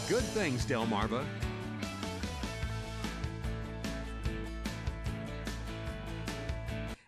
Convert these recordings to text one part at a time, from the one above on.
Good Things, Delmarva.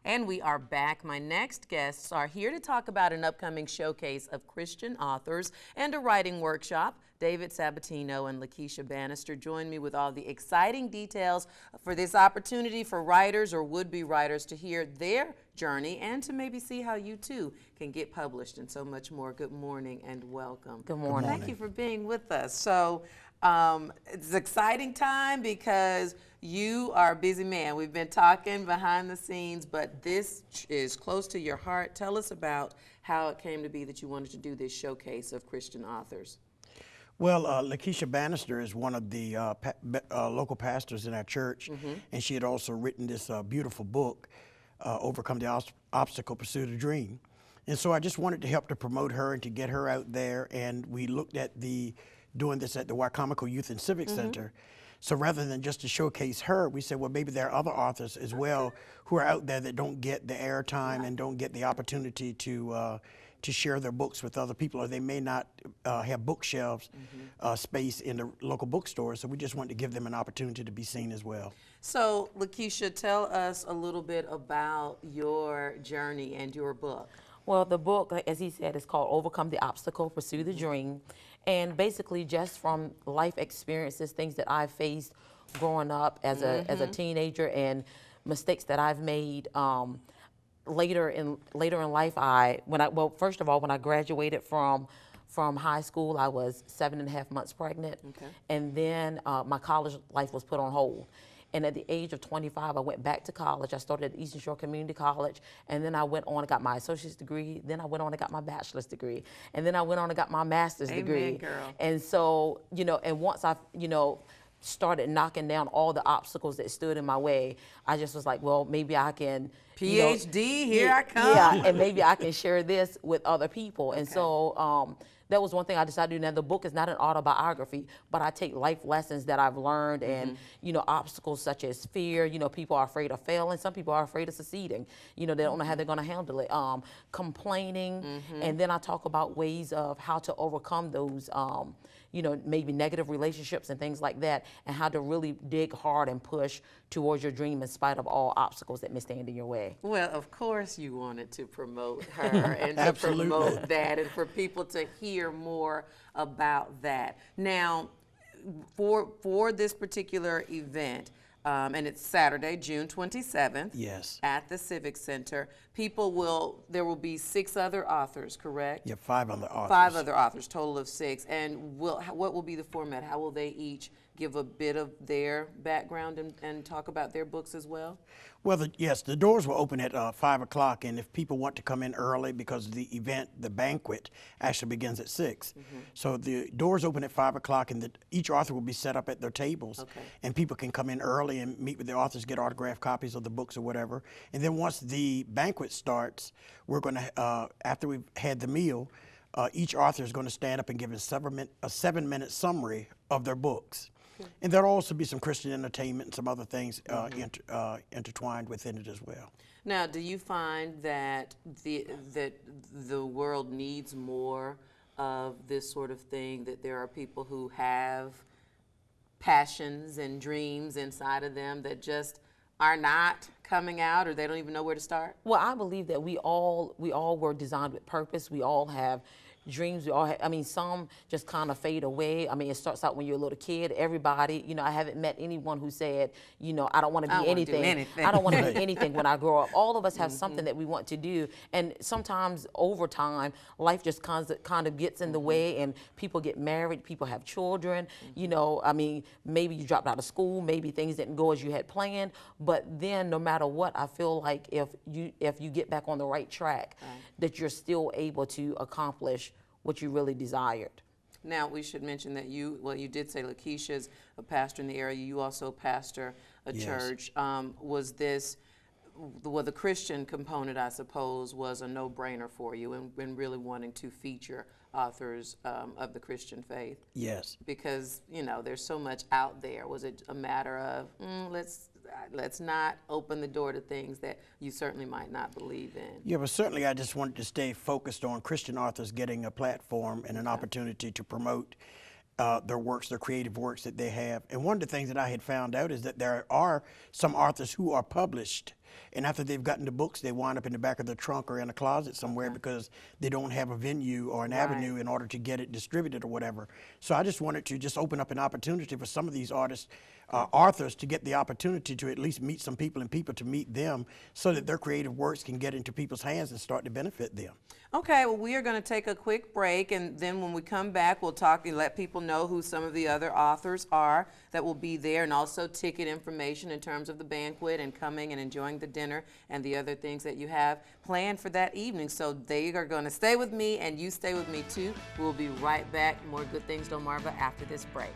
And we are back. My next guests are here to talk about an upcoming showcase of Christian authors and a writing workshop. David Sabatino and Lakeisha Bannister join me with all the exciting details for this opportunity for writers or would-be writers to hear their journey and to maybe see how you too can get published and so much more. Good morning and welcome. Good morning. Thank you for being with us. So it's an exciting time because you are a busy man. We've been talking behind the scenes, but this is close to your heart. Tell us about how it came to be that you wanted to do this showcase of Christian authors. Well, Lakeisha Bannister is one of the local pastors in our church, and she had also written this beautiful book, Overcome the Obstacle, Pursue the Dream. And so I just wanted to help to promote her and to get her out there, and we looked at doing this at the Wycomico Youth and Civic Center. So rather than just to showcase her, we said, well, maybe there are other authors as well who are out there that don't get the airtime and don't get the opportunity to share their books with other people, or they may not have bookshelves space in the local bookstore. So we just wanted to give them an opportunity to be seen as well. So, Lakeisha, tell us a little bit about your journey and your book. Well, the book, as he said, is called Overcome the Obstacle, Pursue the Dream. And basically just from life experiences, things that I've faced growing up as a teenager and mistakes that I've made. Later in life, first of all, when I graduated from high school, I was 7.5 months pregnant, and then my college life was put on hold. And at the age of 25, I went back to college. I started at Eastern Shore Community College, and then I went on and got my associate's degree. Then I went on and got my bachelor's degree, and then I went on and got my master's degree. Girl. And so, and once I, started knocking down all the obstacles that stood in my way, I just was like, well, maybe I can. PhD, here I come. Yeah, and maybe I can share this with other people. And so that was one thing I decided to do. Now, the book is not an autobiography, but I take life lessons that I've learned and, obstacles such as fear. People are afraid of failing. Some people are afraid of succeeding. They don't know how they're going to handle it. Complaining. And then I talk about ways of how to overcome those, maybe negative relationships and things like that, and how to really dig hard and push towards your dream in spite of all obstacles that may stand in your way. Well, of course you wanted to promote her and to promote that and for people to hear more about that. Now, for this particular event, and it's Saturday, June 27th. Yes. At the Civic Center. There will be 6 other authors, correct? Yeah, 5 other authors. 5 other authors, total of 6. And what will be the format? How will they each give a bit of their background and talk about their books as well? Well, yes, the doors will open at 5 o'clock, and if people want to come in early, because the event, the banquet, actually begins at 6. So the doors open at 5 o'clock, and each author will be set up at their tables, and people can come in early and meet with the authors, get autographed copies of the books or whatever. And then once the banquet starts, we're going to, after we've had the meal, each author is going to stand up and give a 7-minute summary of their books. And there'll also be some Christian entertainment and some other things intertwined within it as well. Now, do you find that the world needs more of this sort of thing, that there are people who have passions and dreams inside of them that just are not coming out, or they don't even know where to start? Well, I believe that we all were designed with purpose. We all have dreams. We all have, some just kind of fade away. It starts out when you're a little kid. Everybody, I haven't met anyone who said, I don't want to be anything. I don't want to be anything when I grow up. All of us have something that we want to do. And sometimes over time, life just kind of gets in the way, and people get married, people have children. Maybe you dropped out of school, maybe things didn't go as you had planned. But then no matter what, I feel like if you get back on the right track, that you're still able to accomplish what you really desired. Now, we should mention that you did say Lakeisha's a pastor in the area. You also pastor a church. Was this, the Christian component, I suppose, was a no-brainer for you in really wanting to feature authors of the Christian faith? Yes. Because, there's so much out there. Was it a matter of, let's not open the door to things that you certainly might not believe in? Yeah, but certainly I just wanted to stay focused on Christian authors getting a platform and an opportunity to promote their works, their creative works that they have. And one of the things that I had found out is that there are some authors who are published, and after they've gotten the books, they wind up in the back of their trunk or in a closet somewhere because they don't have a venue or an avenue in order to get it distributed or whatever. So I just wanted to just open up an opportunity for some of these artists, authors, to get the opportunity to at least meet some people and people to meet them so that their creative works can get into people's hands and start to benefit them. Okay, well, we are going to take a quick break, and then when we come back, we'll talk and let people know who some of the other authors are that will be there, and also ticket information in terms of the banquet and coming and enjoying the dinner and the other things that you have planned for that evening. So they are going to stay with me, and you stay with me too. We'll be right back. More Good Things, Delmarva, after this break.